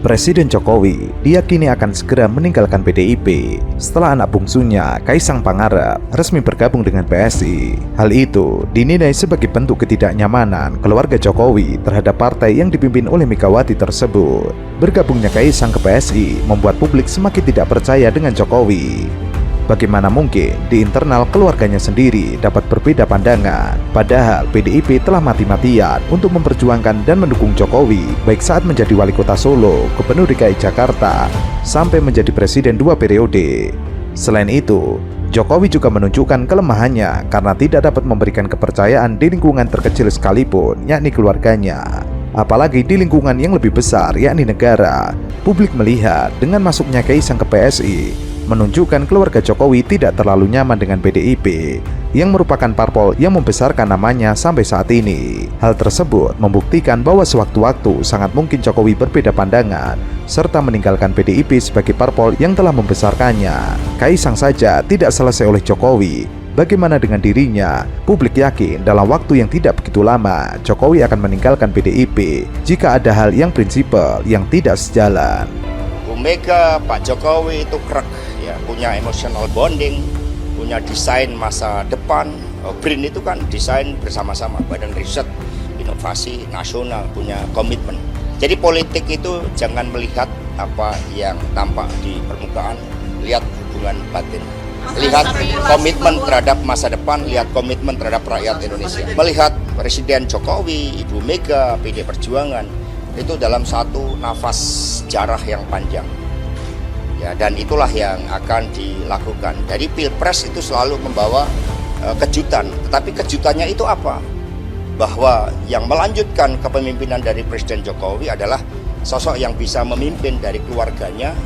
Presiden Jokowi diyakini akan segera meninggalkan PDIP setelah anak bungsunya Kaisang Pangarep resmi bergabung dengan PSI. Hal itu dinilai sebagai bentuk ketidaknyamanan keluarga Jokowi terhadap partai yang dipimpin oleh Megawati tersebut. Bergabungnya Kaisang ke PSI membuat publik semakin tidak percaya dengan Jokowi. Bagaimana mungkin di internal keluarganya sendiri dapat berbeda pandangan, padahal PDIP telah mati-matian untuk memperjuangkan dan mendukung Jokowi baik saat menjadi wali kota Solo, Gubernur DKI Jakarta, sampai menjadi presiden 2 periode. Selain itu, Jokowi juga menunjukkan kelemahannya karena tidak dapat memberikan kepercayaan di lingkungan terkecil sekalipun, yakni keluarganya. Apalagi di lingkungan yang lebih besar, yakni negara. Publik melihat dengan masuknya Kaisang ke PSI menunjukkan keluarga Jokowi tidak terlalu nyaman dengan PDIP yang merupakan parpol yang membesarkan namanya sampai saat ini. Hal tersebut membuktikan bahwa sewaktu-waktu sangat mungkin Jokowi berbeda pandangan serta meninggalkan PDIP sebagai parpol yang telah membesarkannya. Kaisang saja tidak selesai oleh Jokowi, bagaimana dengan dirinya? Publik yakin dalam waktu yang tidak begitu lama Jokowi akan meninggalkan PDIP jika ada hal yang prinsipal yang tidak sejalan. Bu Mega, Pak Jokowi itu krek, ya, punya emotional bonding, punya desain masa depan. BRIN itu kan desain bersama-sama, Badan Riset Inovasi Nasional, punya komitmen. Jadi politik itu jangan melihat apa yang tampak di permukaan, lihat hubungan batin. Lihat komitmen terhadap masa depan, lihat komitmen terhadap rakyat Indonesia. Melihat Presiden Jokowi, Ibu Mega, PD Perjuangan, itu dalam satu nafas sejarah yang panjang. Ya, dan itulah yang akan dilakukan. Jadi Pilpres itu selalu membawa kejutan, tetapi kejutannya itu apa? Bahwa yang melanjutkan kepemimpinan dari Presiden Jokowi adalah sosok yang bisa memimpin dari keluarganya,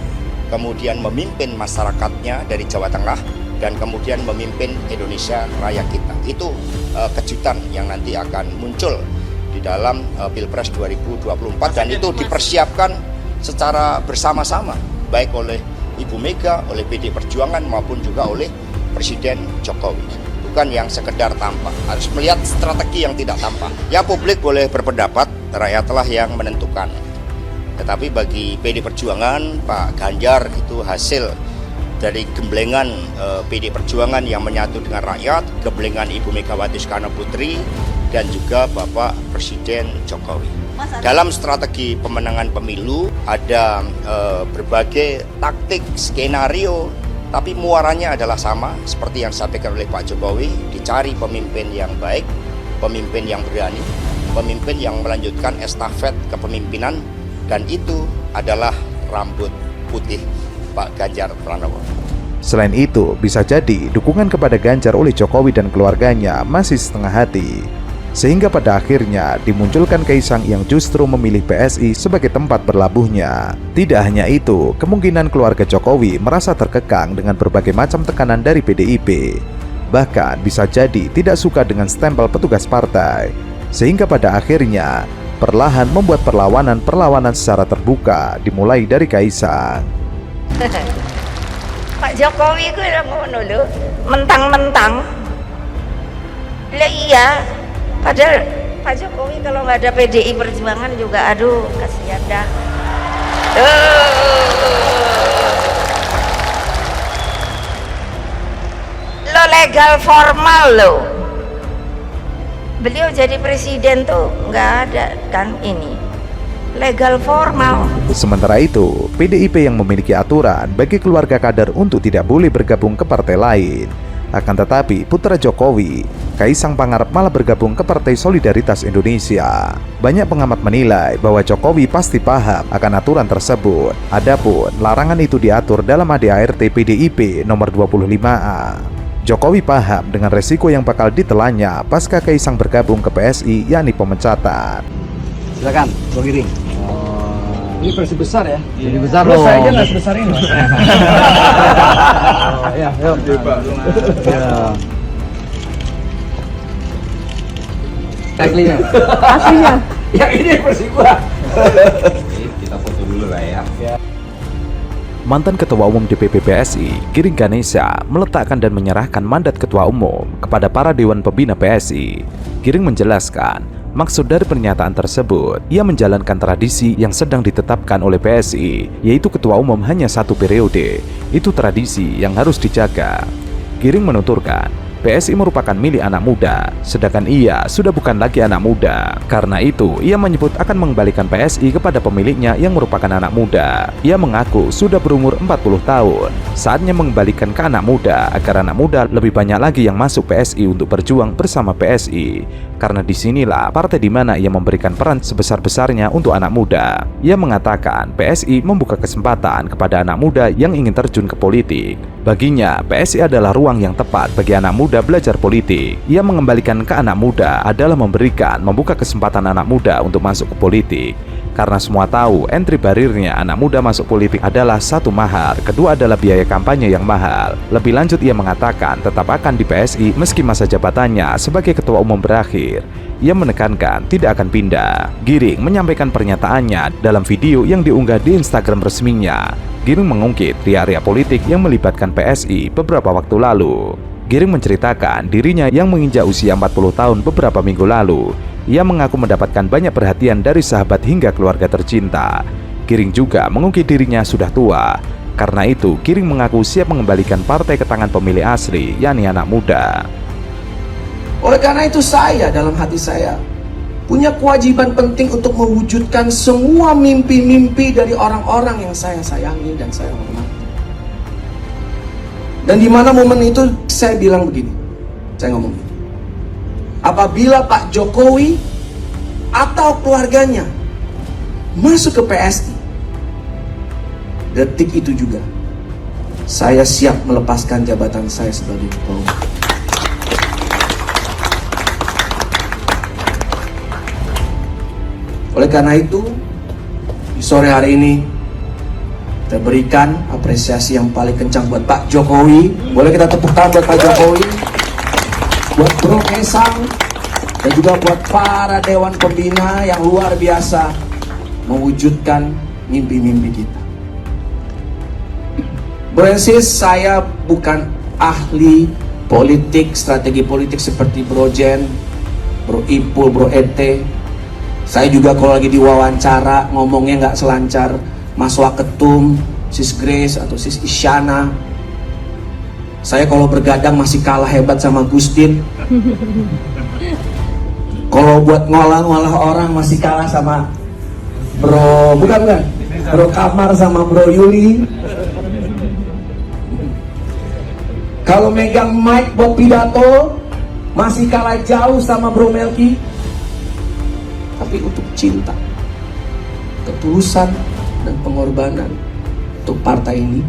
kemudian memimpin masyarakatnya dari Jawa Tengah, dan kemudian memimpin Indonesia Raya kita. Itu kejutan yang nanti akan muncul di dalam Pilpres 2024, dan itu dipersiapkan secara bersama-sama baik oleh Ibu Mega, oleh PD Perjuangan maupun juga oleh Presiden Jokowi. Bukan yang sekedar tampak, harus melihat strategi yang tidak tampak. Ya, publik boleh berpendapat, rakyatlah yang menentukan. Tetapi bagi PD Perjuangan, Pak Ganjar itu hasil dari gemblengan PD Perjuangan yang menyatu dengan rakyat, gemblengan Ibu Megawati Soekarno Putri, dan juga Bapak Presiden Jokowi. Dalam strategi pemenangan pemilu ada berbagai taktik, skenario, tapi muaranya adalah sama seperti yang disampaikan oleh Pak Jokowi, dicari pemimpin yang baik, pemimpin yang berani, pemimpin yang melanjutkan estafet kepemimpinan, dan itu adalah rambut putih Pak Ganjar Pranowo. Selain itu, bisa jadi dukungan kepada Ganjar oleh Jokowi dan keluarganya masih setengah hati, sehingga pada akhirnya dimunculkan Kaisang yang justru memilih PSI sebagai tempat berlabuhnya. Tidak hanya itu, kemungkinan keluarga Jokowi merasa terkekang dengan berbagai macam tekanan dari PDIP. Bahkan bisa jadi tidak suka dengan stempel petugas partai, sehingga pada akhirnya perlahan membuat perlawanan secara terbuka dimulai dari Kaisang. Pak Jokowi ku ngono lho, mentang-mentang. Lah iya, padahal Pak Jokowi kalau nggak ada PDI Perjuangan juga aduh kasihan dah. Lo legal formal lo. Beliau jadi presiden tuh nggak ada kan ini. Legal formal. Sementara itu, PDIP yang memiliki aturan bagi keluarga kader untuk tidak boleh bergabung ke partai lain. Akan tetapi, putra Jokowi, Kaisang Pangarep malah bergabung ke Partai Solidaritas Indonesia. Banyak pengamat menilai bahwa Jokowi pasti paham akan aturan tersebut. Adapun larangan itu diatur dalam ADART PDIP nomor 25A. Jokowi paham dengan resiko yang bakal ditelannya pasca Kaisang bergabung ke PSI, yakni pemecatan. Silakan, Bang Giring. Ini versi besar ya? Jadi besar Loh, loh. saya aja nggak sebesar ini, Mas. Ya, yuk. Ya. Aslinya. Aslinya. Yang ini versi gua. Kita foto dulu lah ya. Mantan Ketua Umum DPP PSI, Giring Ganesha, meletakkan dan menyerahkan mandat Ketua Umum kepada para Dewan Pembina PSI. Giring menjelaskan Maksud dari pernyataan tersebut, ia menjalankan tradisi yang sedang ditetapkan oleh PSI, yaitu ketua umum hanya 1 periode. Itu tradisi yang harus dijaga. Giring menuturkan, PSI merupakan milik anak muda, sedangkan ia sudah bukan lagi anak muda. Karena itu, ia menyebut akan mengembalikan PSI kepada pemiliknya yang merupakan anak muda. Ia mengaku sudah berumur 40 tahun. Saatnya mengembalikan ke anak muda agar anak muda lebih banyak lagi yang masuk PSI untuk berjuang bersama PSI. Karena disinilah partai di mana ia memberikan peran sebesar-besarnya untuk anak muda. Ia mengatakan PSI membuka kesempatan kepada anak muda yang ingin terjun ke politik. Baginya, PSI adalah ruang yang tepat bagi anak muda belajar politik. Ia mengembalikan ke anak muda adalah membuka kesempatan anak muda untuk masuk ke politik. Karena semua tahu entry barrier-nya anak muda masuk politik adalah 1 mahar, kedua adalah biaya kampanye yang mahal. Lebih lanjut ia mengatakan tetap akan di PSI meski masa jabatannya sebagai ketua umum berakhir. Ia menekankan tidak akan pindah. Giring menyampaikan pernyataannya dalam video yang diunggah di Instagram resminya. Giring mengungkit ria-ria politik yang melibatkan PSI beberapa waktu lalu. Giring menceritakan dirinya yang menginjak usia 40 tahun beberapa minggu lalu. Ia mengaku mendapatkan banyak perhatian dari sahabat hingga keluarga tercinta. Giring juga mengungkit dirinya sudah tua. Karena itu, Giring mengaku siap mengembalikan partai ke tangan pemilih asli, yakni anak muda. Oleh karena itu saya dalam hati saya punya kewajiban penting untuk mewujudkan semua mimpi-mimpi dari orang-orang yang saya sayangi dan saya hormati. Dan di mana momen itu saya bilang begini, saya ngomong begini, apabila Pak Jokowi atau keluarganya masuk ke PSI, detik itu juga saya siap melepaskan jabatan saya sebagai ketua umum. Oleh karena itu, di sore hari ini kita berikan apresiasi yang paling kencang buat Pak Jokowi. Boleh kita tepuk tangan buat Pak Jokowi, buat Bro Kaisang, dan juga buat para Dewan Pembina yang luar biasa mewujudkan mimpi-mimpi kita. Bro and sis, saya bukan ahli politik, strategi politik seperti Bro Jen, Bro Ipul, Bro Ete. Saya juga kalau lagi diwawancara ngomongnya nggak selancar Mas Waketum, Sis Grace atau Sis Isyana. Saya kalau bergadang masih kalah hebat sama Gustin. Kalau buat ngolah-ngolah orang masih kalah sama Bro Kamar sama Bro Yuli. Kalau megang mic buat pidato masih kalah jauh sama Bro Melki. Tapi untuk cinta, ketulusan, dan pengorbanan untuk partai ini,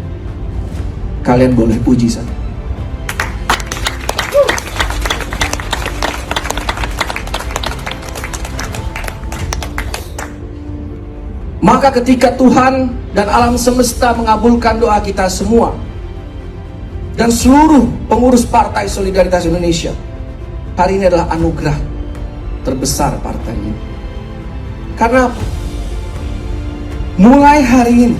kalian boleh puji saya. Maka ketika Tuhan dan alam semesta mengabulkan doa kita semua dan seluruh pengurus Partai Solidaritas Indonesia, hari ini adalah anugerah terbesar partai ini. Karena mulai hari ini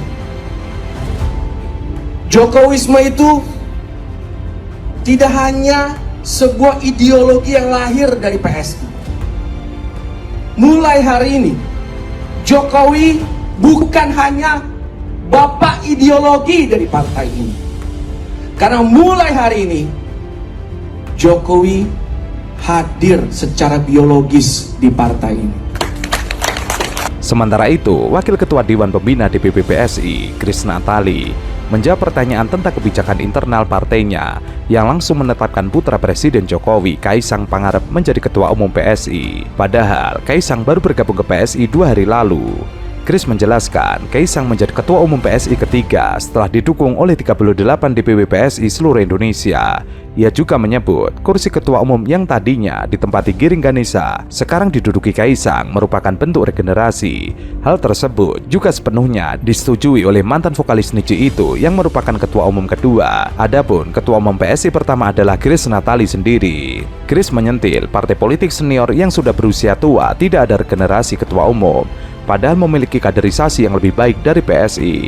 Jokowisme itu tidak hanya sebuah ideologi yang lahir dari PSI. Mulai hari ini Jokowi bukan hanya bapak ideologi dari partai ini. Karena mulai hari ini Jokowi hadir secara biologis di partai ini. Sementara itu, Wakil Ketua Dewan Pembina DPP PSI, Kris Natali, menjawab pertanyaan tentang kebijakan internal partainya yang langsung menetapkan putra Presiden Jokowi, Kaisang Pangarep, menjadi Ketua Umum PSI. Padahal, Kaisang baru bergabung ke PSI 2 hari lalu. Kris menjelaskan, Kaisang menjadi Ketua Umum PSI ketiga setelah didukung oleh 38 DPW PSI seluruh Indonesia. Ia juga menyebut, kursi Ketua Umum yang tadinya ditempati Giring Ganesa, sekarang diduduki Kaisang merupakan bentuk regenerasi. Hal tersebut juga sepenuhnya disetujui oleh mantan vokalis Niji itu yang merupakan Ketua Umum kedua. Adapun Ketua Umum PSI pertama adalah Kris Natali sendiri. Kris menyentil, partai politik senior yang sudah berusia tua tidak ada regenerasi Ketua Umum, padahal memiliki kaderisasi yang lebih baik dari PSI.